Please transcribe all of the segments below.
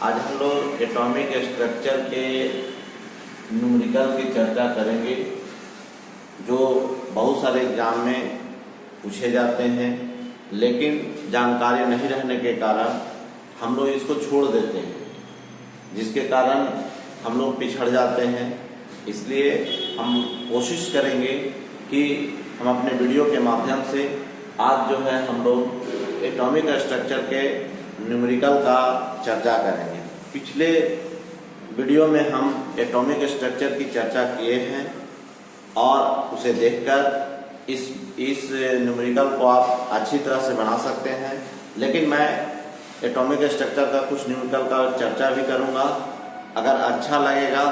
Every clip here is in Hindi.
आज हम लोग एटॉमिक स्ट्रक्चर के न्यूमेरिकल की चर्चा करेंगे, जो बहुत सारे एग्जाम में पूछे जाते हैं, लेकिन जानकारी नहीं रहने के कारण हम लोग इसको छोड़ देते हैं, जिसके कारण हम लोग पिछड़ जाते हैं। इसलिए हम कोशिश करेंगे कि हम अपने वीडियो के माध्यम से आज जो है हम लोग एटॉमिक स्ट्रक्चर के न्यूमेरिकल का चर्चा करेंगे। पिछले वीडियो में हम एटॉमिक स्ट्रक्चर की चर्चा किए हैं और उसे देखकर इस न्यूमेरिकल को आप अच्छी तरह से बना सकते हैं, लेकिन मैं एटॉमिक स्ट्रक्चर का कुछ न्यूमेरिकल का चर्चा भी करूंगा। अगर अच्छा लगेगा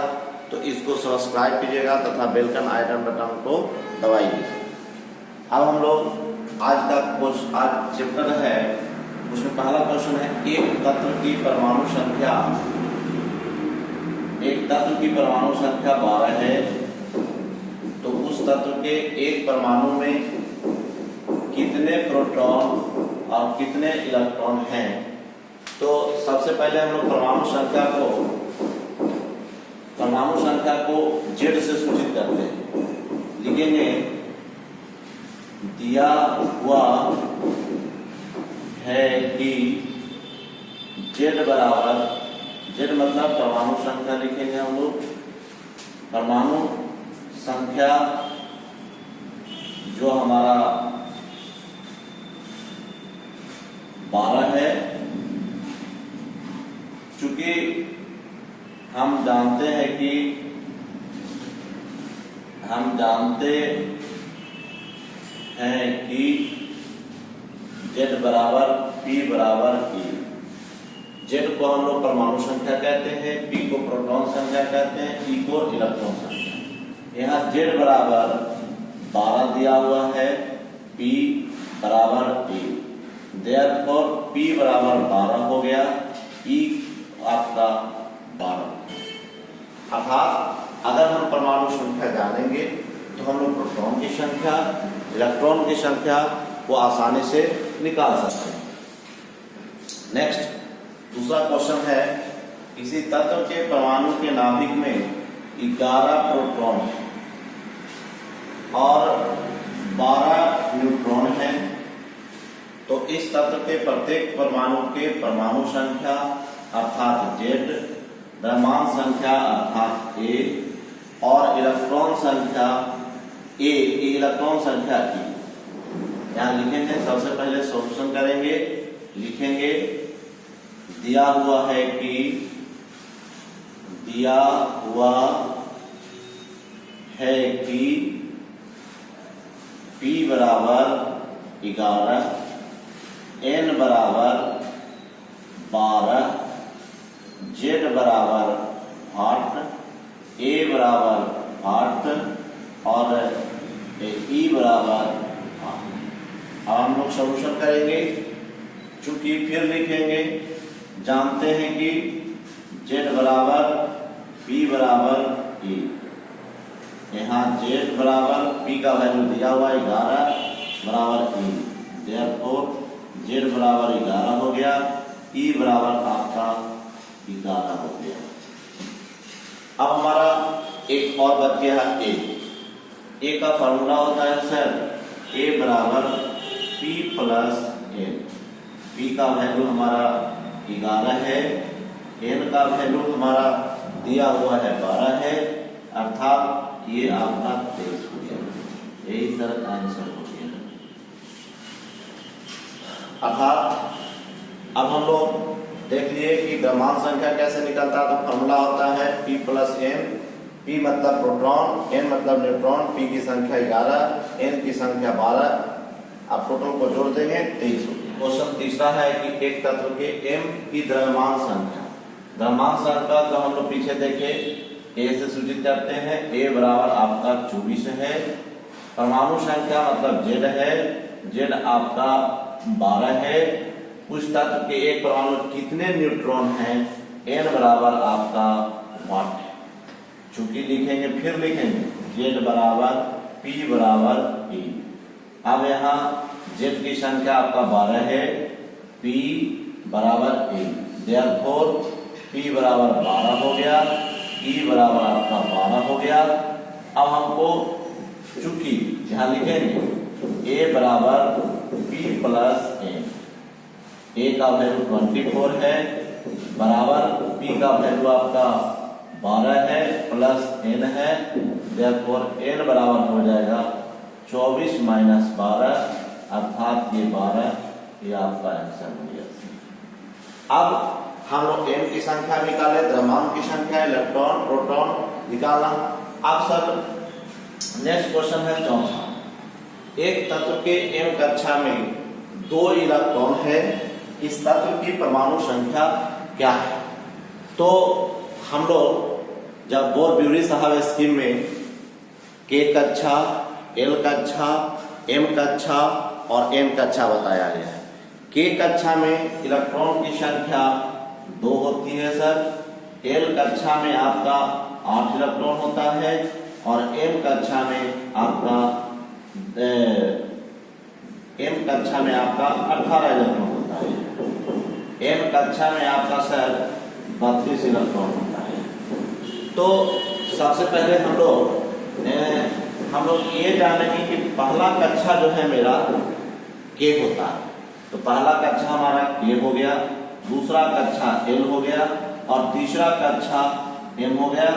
तो इसको सब्सक्राइब कीजिएगा तथा बेल का आइकन बटन को दबाइए। अब हम लोग आज चैप्टर है, उसमें पहला क्वेश्चन है एक तत्व की परमाणु संख्या 12 है, तो उस तत्व के एक परमाणु में कितने प्रोटॉन और कितने इलेक्ट्रॉन हैं। तो सबसे पहले हम लोग परमाणु संख्या को जेड से सूचित करते हैं। लिखेंगे दिया हुआ है कि जेड बराबर, जेड मतलब परमाणु संख्या लिखेंगे हम लोग। परमाणु संख्या जो हमारा 12 है, चूंकि हम जानते हैं कि जेड बराबर पी बराबर ई। जेड को हम लोग परमाणु संख्या कहते हैं, पी को प्रोटॉन संख्या कहते हैं, ई को इलेक्ट्रॉन संख्या। यहाँ जेड बराबर 12 दिया हुआ है, पी बराबर ई, देयरफॉर पी बराबर 12 हो गया, ई आपका 12। अर्थात अगर हम परमाणु संख्या जानेंगे तो हम लोग प्रोटॉन की संख्या, इलेक्ट्रॉन की संख्या को आसानी से निकाल सकते हैं। नेक्स्ट दूसरा क्वेश्चन है, किसी तत्व के परमाणु के नाभिक में 11 प्रोटॉन और 12 न्यूट्रॉन हैं, तो इस तत्व के प्रत्येक परमाणु के परमाणु संख्या अर्थात जेड, द्रव्यमान संख्या अर्थात ए और इलेक्ट्रॉन संख्या ए, इलेक्ट्रॉन संख्या ई। यहाँ लिखेंगे, सबसे पहले सॉल्यूशन करेंगे। लिखेंगे दिया हुआ है कि P बराबर 11, N बराबर 12, Z बराबर 8, A बराबर 8 और E बराबर 8। अब हम लोग सॉल्यूशन करेंगे, चूंकि फिर लिखेंगे, जानते हैं कि Z बराबर P बराबर E। यहाँ Z बराबर P का वैल्यू दिया हुआ 11 बराबर E, देयरफॉर Z बराबर 11 हो गया, E बराबर आपका 11 हो गया। अब हमारा एक और बच गया है ए का फॉर्मूला होता है सर A बराबर P प्लस N। P का वैल्यू हमारा 11 है, N का वैल्यू हमारा दिया हुआ है 12 है, अर्थात ये आपका 23 हो गया। यही सर आंसर हो गया। अर्थात अब हम लोग देख लिए कि द्रव्यमान संख्या कैसे निकलता है। तो फॉर्मूला होता है P प्लस N। P मतलब प्रोटॉन, N मतलब न्यूट्रॉन, P की संख्या 11, N की संख्या 12। आप टोटल को जोड़ देंगे 23 हो गया। क्वेश्चन तीसरा है कि एक तत्व के M की द्रव्यमान संख्या। द्रव्यमान संख्या तो हम लोग पीछे देखे A से सूचित करते हैं। A बराबर आपका 24 है। परमाणु संख्या मतलब Z है, Z आपका 12 है। उस तत्व के एक परमाणु कितने न्यूट्रॉन हैं, N बराबर आपका 8 है। चूंकि लिखेंगे, फिर लिखेंगे Z बराबर P बराबर E। अब यहाँ Z की संख्या आपका 12 है, P बराबर A, देयरफॉर P बराबर 12 हो गया, E बराबर आपका 12 हो गया। अब हमको चूंकि यहाँ लिखेंगे A बराबर P प्लस N, A का वैल्यू 24 है, बराबर P का वैल्यू आपका 12 है प्लस N है, therefore N बराबर हो जाएगा 24 माइनस 12 अर्थात ये 12, ये आपका आंसर हो गया। अब हम लोग m की संख्या निकाले, द्रव्यमान की संख्या, इलेक्ट्रॉन प्रोटॉन निकालना। अब सर नेक्स्ट क्वेश्चन है चौथा। एक तत्व के m कक्षा में 2 इलेक्ट्रॉन है, इस तत्व की परमाणु संख्या क्या है? तो हम लोग जब बोर-ब्यूरी साहब स्कीम में k कक्षा, l कक्षा, m कक्षा और n कक्षा बताया गया है। k कक्षा में इलेक्ट्रॉन की संख्या 2 होती है सर, l कक्षा में आपका 8 इलेक्ट्रॉन होता है और m कक्षा में आपका 18 इलेक्ट्रॉन होता है। m कक्षा में आपका सर 32 इलेक्ट्रॉन होता है। तो सबसे पहले हम लोग ये जानेंगे कि पहला कक्षा जो है मेरा k होता है, तो पहला कक्षा हमारा k हो गया, दूसरा कक्षा l हो गया और तीसरा कक्षा m हो गया।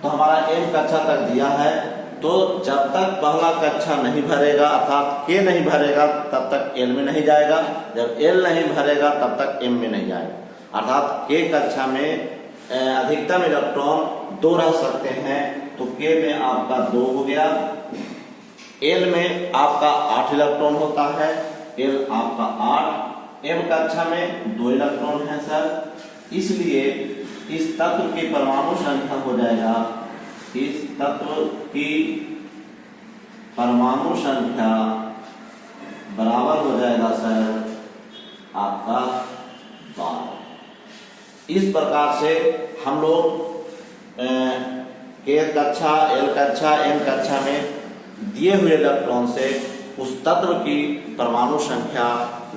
तो हमारा m कक्षा तक दिया है, तो जब तक पहला कक्षा नहीं भरेगा अर्थात k नहीं भरेगा तब तक l में नहीं जाएगा, जब l नहीं भरेगा तब तक m में नहीं जाएगा। अर्थात k कक्षा में अधिकतम इलेक्ट्रॉन 2 रह सकते हैं, तो k में आपका 2 हो गया, l में आपका 8 इलेक्ट्रॉन होता है, l आपका 8, m कक्षा में 2 इलेक्ट्रॉन है सर, इसलिए इस तत्व की परमाणु संख्या हो जाएगा, इस तत्व की परमाणु संख्या बराबर हो जाएगा सर आपका 12। इस प्रकार से हम लोग k कक्षा, l कक्षा, m कक्षा में दिए हुए इलेक्ट्रॉन से उस तत्व की परमाणु संख्या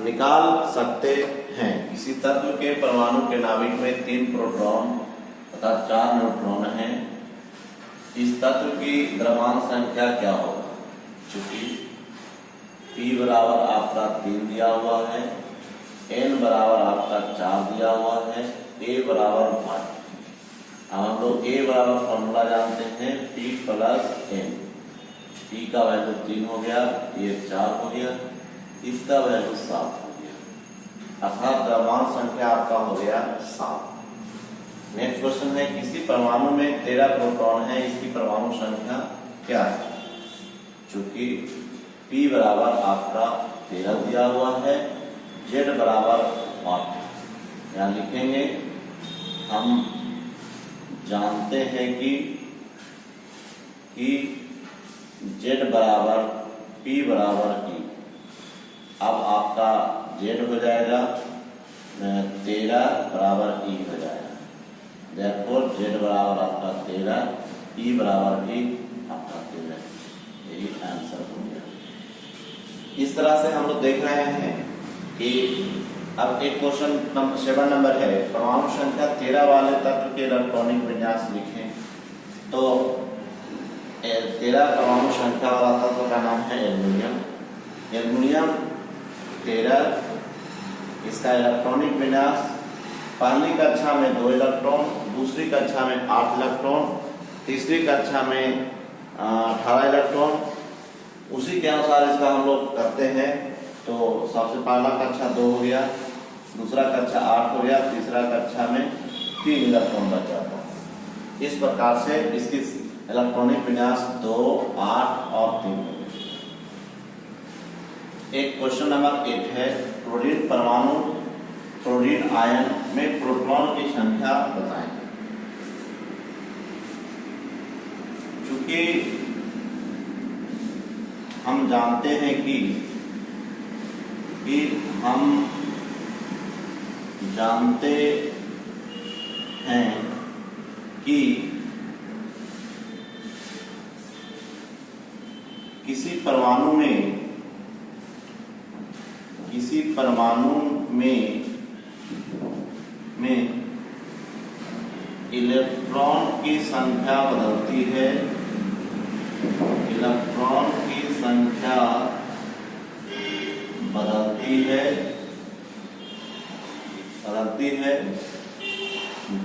निकाल सकते हैं। किसी तत्व के परमाणु के नाभिक में 3 प्रोटॉन अर्थात 4 न्यूट्रॉन हैं, इस तत्व की द्रव्यमान संख्या क्या होगा? चूंकि P बराबर आपका 3 दिया हुआ है, N बराबर आपका 4 दिया हुआ है, A बराबर 5। अब हम लोग A बराबर फॉर्मूला जानते हैं, P प्लस N। P का वैल्यू 3 हो गया, ये 4 हो गया, इसका वैल्यू 7 हो गया, अर्थात द्रव्यमान संख्या आपका हो गया 7। नेक्स्ट क्वेश्चन है, किसी परमाणु में 13 प्रोटॉन है, इसकी परमाणु संख्या क्या है? चूंकि P बराबर आपका 13 दिया हुआ है, Z बराबर 8, यहाँ लिखेंगे हम जानते हैं कि Z बराबर P बराबर E। अब आपका Z हो जाएगा 13 बराबर E हो जाएगा, therefore Z बराबर आपका 13, E बराबर भी आपका 13, यही आंसर हो गया। इस तरह से हम लोग देख रहे हैं कि अब एक क्वेश्चन नंबर 7 नंबर है, परमाणु संख्या 13 वाले तत्व के इलेक्ट्रॉनिक विन्यास लिखें। तो 13 परमाणु संख्या वाला तत्व का नाम है एल्युमिनियम। एल्युमिनियम 13, इसका इलेक्ट्रॉनिक विन्यास पहली कक्षा में 2 इलेक्ट्रॉन, दूसरी कक्षा में 8 इलेक्ट्रॉन, तीसरी कक्षा में 18 इलेक्ट्रॉन। उसी के अनुसार इसका हम लोग करते हैं। तो सबसे पहला कक्षा 2 हो गया, दूसरा कक्षा 8 हो गया, तीसरा कक्षा में 3 इलेक्ट्रॉन बच जाता है। इस प्रकार से इसकी इलेक्ट्रॉनिक विन्यास 2, 8 और 3 हो गया। एक क्वेश्चन नंबर 8 है, क्लोरीन परमाणु, क्लोरीन आयन में प्रोटॉन की संख्या बताएं। चूंकि हम जानते हैं कि हम जानते हैं कि किसी परमाणु में इलेक्ट्रॉन की संख्या बदलती है, इलेक्ट्रॉन की संख्या बदलती है,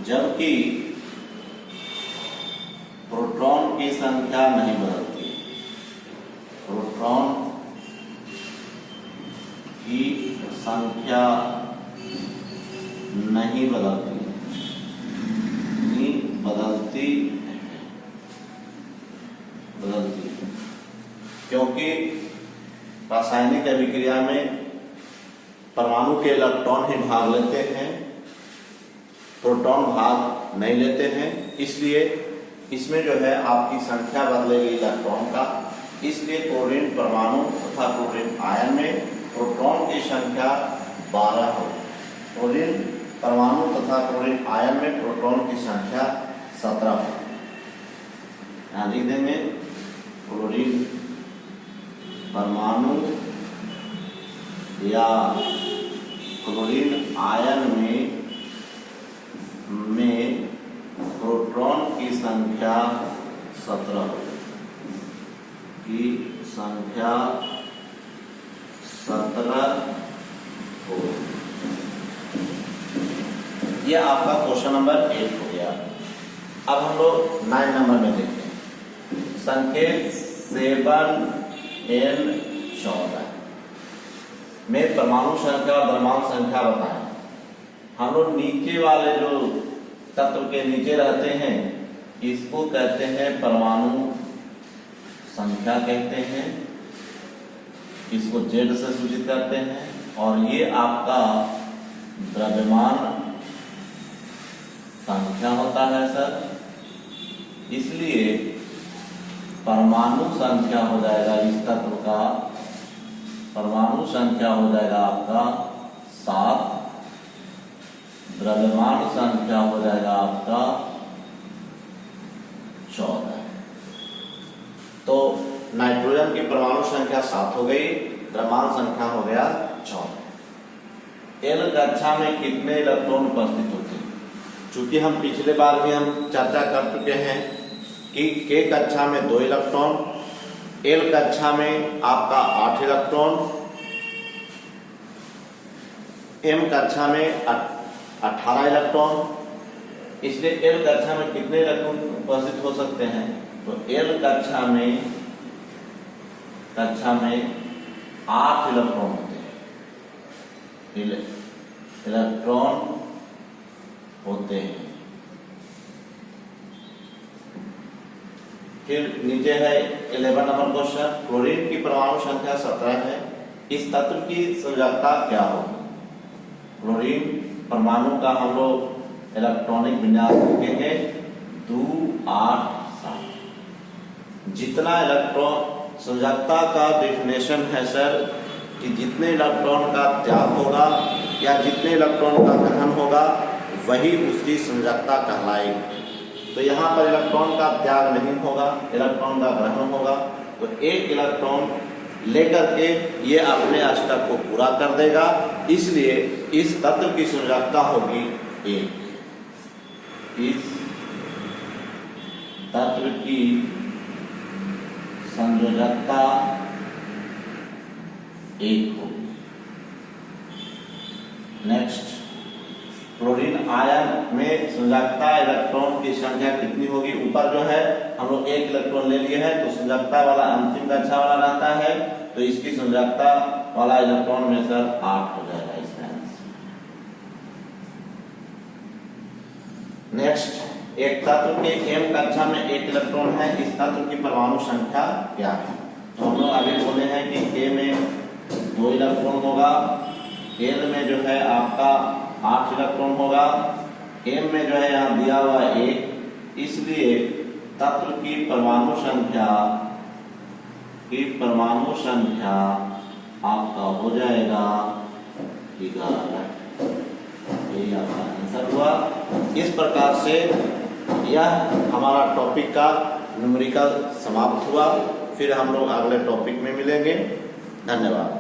जबकि प्रोटॉन की संख्या नहीं बदलती। प्रोटॉन की संख्या नहीं बदलती क्योंकि रासायनिक अभिक्रिया में परमाणु के इलेक्ट्रॉन ही भाग लेते हैं, प्रोटॉन भाग नहीं लेते हैं। इसलिए इसमें जो है आपकी संख्या बदलेगी इलेक्ट्रॉन का। इसलिए क्लोरीन परमाणु तथा क्लोरीन आयन में प्रोटॉन की संख्या 12 हो, क्लोरीन परमाणु तथा क्लोरीन आयन में प्रोटॉन की संख्या 17 हो। यहाँ लिख देंगे क्लोरीन परमाणु या क्लोरीन आयन में प्रोटॉन की संख्या 17 हो। ये आपका क्वेश्चन नंबर 8 हो गया। अब हम लोग 9 नंबर में देखते हैं। संकेत 7n14 में परमाणु संख्या और द्रव्यमान संख्या बताएं। हम लोग नीचे वाले जो तत्व के नीचे रहते हैं इसको कहते हैं परमाणु संख्या कहते हैं, इसको Z से सूचित करते हैं। और ये आपका द्रव्यमान संख्या होता है सर। इसलिए परमाणु संख्या हो जाएगा इस तत्व का, परमाणु संख्या हो जाएगा आपका 7, द्रव्यमान संख्या हो जाएगा आपका 14। तो नाइट्रोजन की परमाणु संख्या 7 हो गई, द्रव्यमान संख्या हो गया 14। एल कक्षा में कितने इलेक्ट्रॉन उपस्थित होते हैं? चूंकि हम पिछले बार भी हम चर्चा कर चुके हैं कि के कक्षा में 2 इलेक्ट्रॉन, एल कक्षा में आपका 8 इलेक्ट्रॉन, एम कक्षा में 18 इलेक्ट्रॉन। इसलिए एल कक्षा में कितने इलेक्ट्रॉन उपस्थित हो सकते हैं? तो एल कक्षा में 8 इलेक्ट्रॉन होते हैं, इलेक्ट्रॉन होते हैं। फिर नीचे है 11 नंबर क्वेश्चन। क्लोरीन की परमाणु संख्या 17 है, इस तत्व की संयोजकता क्या होगी? क्लोरीन परमाणु का हम लोग इलेक्ट्रॉनिक विन्यास लिखेंगे 2, 8, 7। जितना इलेक्ट्रॉन संयोजकता का डेफिनेशन है सर कि जितने इलेक्ट्रॉन का त्याग होगा या जितने इलेक्ट्रॉन का ग्रहण होगा वही उसकी संयोजकता कहलाएगी। तो यहाँ पर इलेक्ट्रॉन का त्याग नहीं होगा, इलेक्ट्रॉन का ग्रहण होगा। तो एक इलेक्ट्रॉन लेकर के ये अपने अष्टक को पूरा कर देगा। इसलिए इस तत्व की संयोजकता होगी 1। इस तत्व की संयोजकता 1 होगी। नेक्स्ट, क्लोरीन आयन में संयोजकता इलेक्ट्रॉन की संख्या कितनी होगी? ऊपर जो है हम लोग 1 इलेक्ट्रॉन ले लिए हैं, तो संयोजकता वाला अंतिम कक्षा वाला रहता है, तो इसकी संयोजकता वाला इलेक्ट्रॉन में सर 8 हो जाएगा इसका आंसर। नेक्स्ट, एक तत्व के एम कक्षा में 1 इलेक्ट्रॉन है, इस तत्व की परमाणु संख्या क्या है? तो हम लोग अभी बोले हैं कि ए में 2 इलेक्ट्रॉन होगा, एल में जो है आपका 8 इलेक्ट्रॉन होगा, एम में जो है यहाँ दिया हुआ 1। इसलिए तत्व की परमाणु संख्या आपका हो जाएगा 11। यही आपका आंसर हुआ। इस प्रकार से यह हमारा टॉपिक का न्यूमेरिकल समाप्त हुआ। फिर हम लोग अगले टॉपिक में मिलेंगे। धन्यवाद।